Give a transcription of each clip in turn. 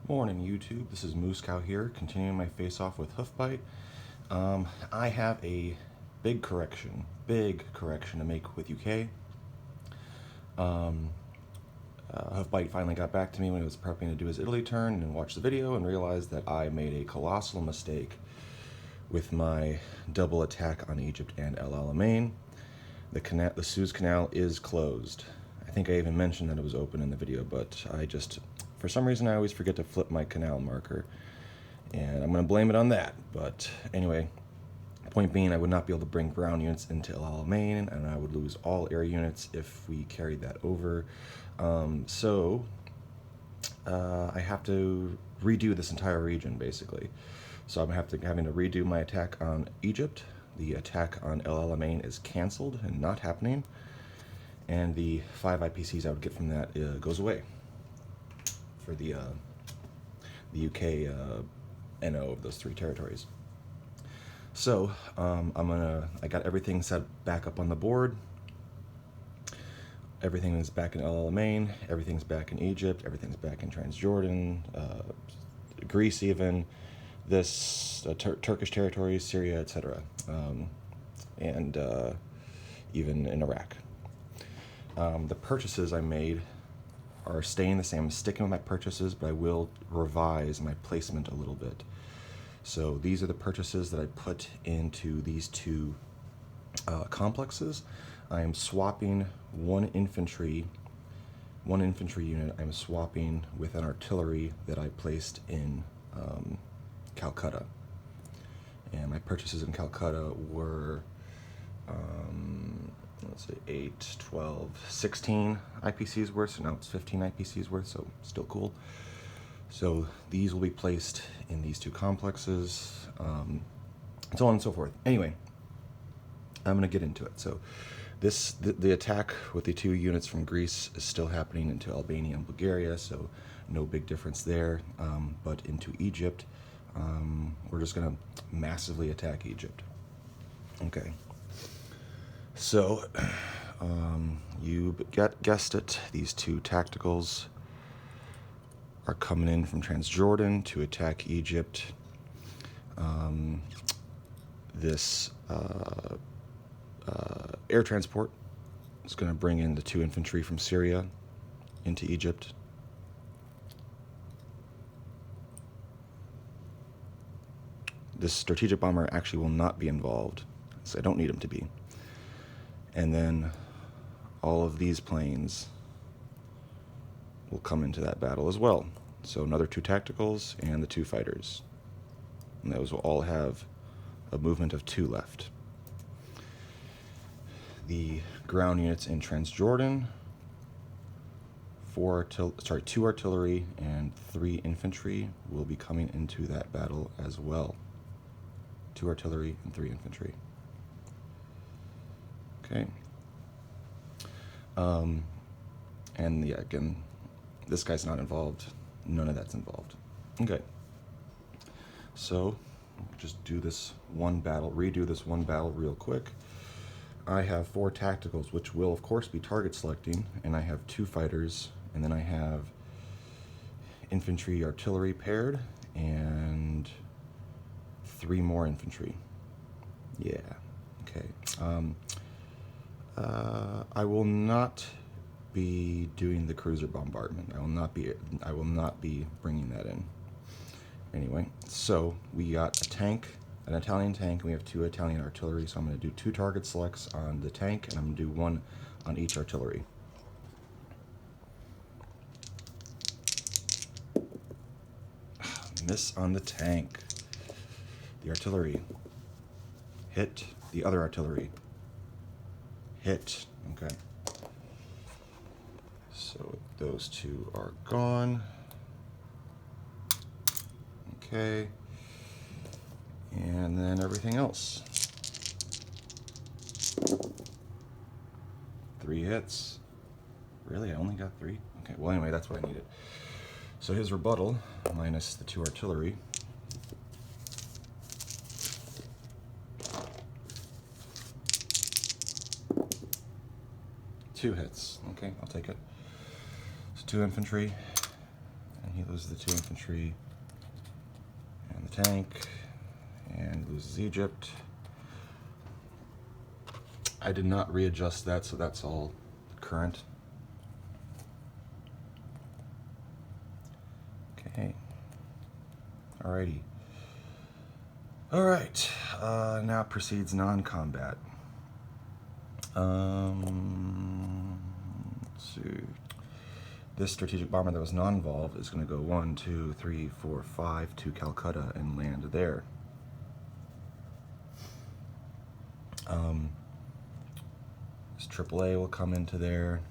Morning YouTube, this is MooseCow here, continuing my face-off with Hoofbite. I have a big correction to make with UK. Hoofbite finally got back to me when he was prepping to do his Italy turn and watched the video and realized that I made a colossal mistake with my double attack on Egypt and Alamein. The Suez Canal is closed. I think I even mentioned that it was open in the video, but for some reason I always forget to flip my canal marker, and I'm going to blame it on that. But anyway, point being, I would not be able to bring ground units into Alamein, and I would lose all air units if we carried that over. So I have to redo this entire region, basically. So I'm having to redo my attack on Egypt. The attack on El Alamein is canceled and not happening, and the 5 IPCs I would get from that goes away for the UK NO of those 3 territories. So I got everything set back up on the board. Everything is back in El Alamein, everything's back in Egypt, everything's back in Transjordan, Greece even, Turkish territories, Syria, etc., and even in Iraq. The purchases I made are staying the same. I'm sticking with my purchases, but I will revise my placement a little bit. So these are the purchases that I put into these 2 complexes. I am swapping one infantry unit. I'm swapping with an artillery that I placed in Calcutta. And my purchases in Calcutta were let's see, 8, 12, 16 IPCs worth, so now it's 15 IPCs worth, so still cool. So these will be placed in these 2 complexes, and so on and so forth. Anyway, I'm going to get into it. So the attack with the 2 units from Greece is still happening into Albania and Bulgaria, so no big difference there. But into Egypt, we're just going to massively attack Egypt. Okay. So, you guessed it, these 2 tacticals are coming in from Transjordan to attack Egypt. This air transport is going to bring in the 2 infantry from Syria into Egypt. This strategic bomber actually will not be involved, so I don't need him to be. And then all of these planes will come into that battle as well. So another 2 tacticals and the 2 fighters. And those will all have a movement of 2 left. The ground units in Transjordan, 2 artillery and 3 infantry will be coming into that battle as well. 2 artillery and 3 infantry. Okay. And yeah, again, this guy's not involved. None of that's involved. Okay. So, just do this one battle, redo this one battle real quick. I have 4 tacticals, which will of course be target selecting, and I have 2 fighters, and then I have infantry artillery paired, and 3 more infantry. Yeah. Okay. I will not be doing the cruiser bombardment. I will not be bringing that in. Anyway, so we got a tank, an Italian tank, and we have 2 Italian artillery. So I'm going to do 2 target selects on the tank, and I'm going to do 1 on each artillery. Miss on the tank. The artillery. Hit the other artillery. Hit. Okay. So those 2 are gone. Okay. And then everything else. 3 hits. Really? I only got 3? Okay, well anyway, that's what I needed. So his rebuttal, minus the 2 artillery. Two hits. Okay, I'll take it. So 2 infantry, and he lose the 2 infantry and the tank, and loses Egypt. I did not readjust that, so that's all current. Okay. Alrighty. Alright. Now proceeds non-combat. Let's see. This strategic bomber that was non-involved is going to go 1, 2, 3, 4, 5 to Calcutta and land there. This AAA will come into there.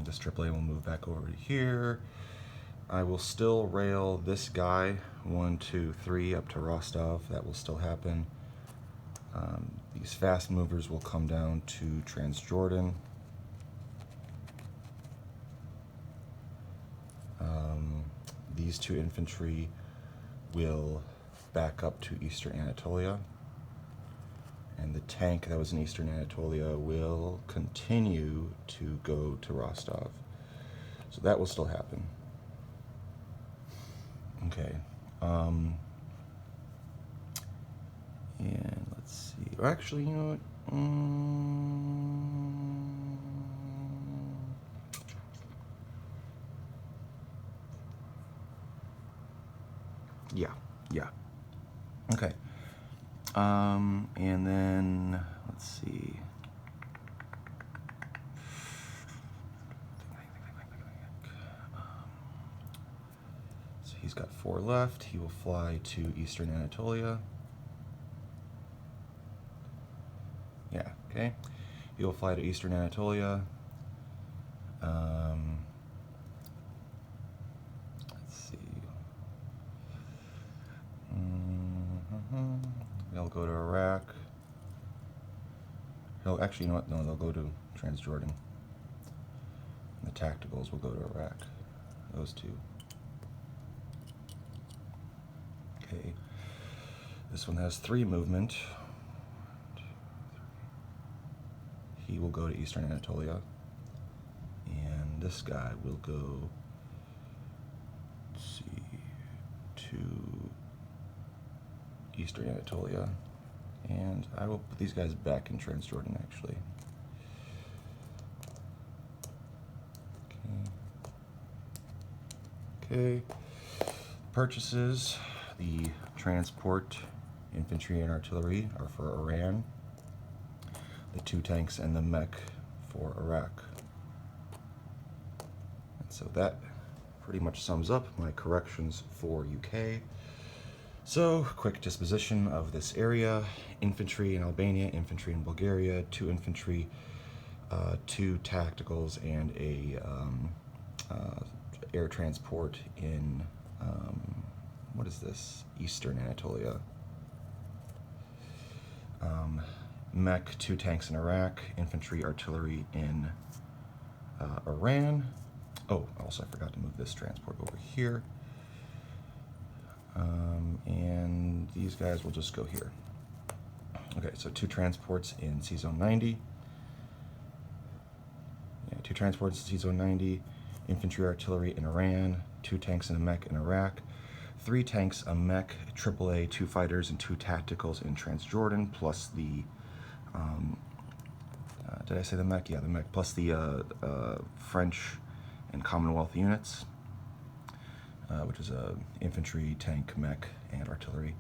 This AAA will move back over to here. I will still rail this guy 1, 2, 3 up to Rostov. That will still happen. These fast movers will come down to Transjordan. These 2 infantry will back up to Eastern Anatolia. And the tank that was in Eastern Anatolia will continue to go to Rostov. So that will still happen. Okay. And let's see. Or actually, you know what? Yeah. Okay. And then let's see. So he's got 4 left. He will fly to Eastern Anatolia. Yeah, okay. He will fly to Eastern Anatolia. Let's see. They'll go to Iraq. Actually, you know what? No, they'll go to Transjordan. The tacticals will go to Iraq. Those 2. Okay. This one has 3 movement. He will go to Eastern Anatolia. And this guy will go, let's see, to Eastern Anatolia. And I will put these guys back in Transjordan, actually. Okay. Purchases. The transport, infantry, and artillery are for Iran. The 2 tanks and the mech for Iraq. And so that pretty much sums up my corrections for UK. So, quick disposition of this area. Infantry in Albania, infantry in Bulgaria, 2 infantry, 2 tacticals, and a air transport in, what is this? Eastern Anatolia. Mech, 2 tanks in Iraq, infantry, artillery in Iran. Oh, also I forgot to move this transport over here. And these guys will just go here. Okay, so 2 transports in C-Zone 90. Yeah, 2 transports in C-Zone 90. Infantry, artillery in Iran. 2 tanks and a mech in Iraq. 3 tanks, a mech, AAA, 2 fighters, and 2 tacticals in Transjordan, plus the, did I say the mech? Yeah, the mech, plus the French and Commonwealth units, which is infantry, tank, mech, and artillery.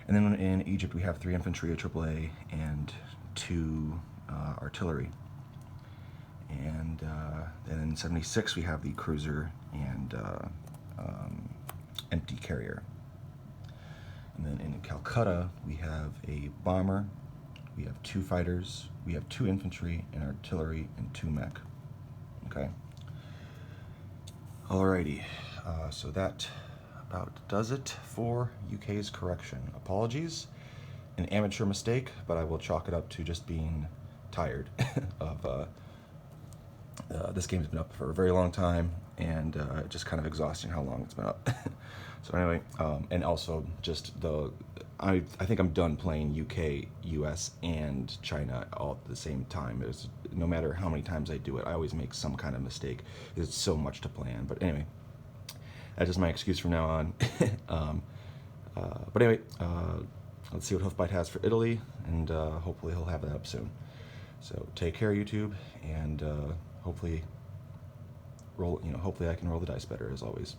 And then in Egypt we have 3 infantry, a AAA, and 2 artillery. And then in 76 we have the cruiser and empty carrier. And then in Calcutta we have a bomber, we have 2 fighters, we have 2 infantry and artillery, and 2 mech. Okay. Alrighty, so that about does it for UK's correction. Apologies, an amateur mistake, but I will chalk it up to just being tired of this game's been up for a very long time, and just kind of exhausting how long it's been up. So anyway, and also just the I think I'm done playing UK, US, and China all at the same time. No matter how many times I do it, I always make some kind of mistake. It's so much to plan. But anyway, that's just my excuse from now on. But anyway, let's see what Hoofbite has for Italy, and hopefully he'll have that up soon. So take care, YouTube, and hopefully hopefully I can roll the dice better as always.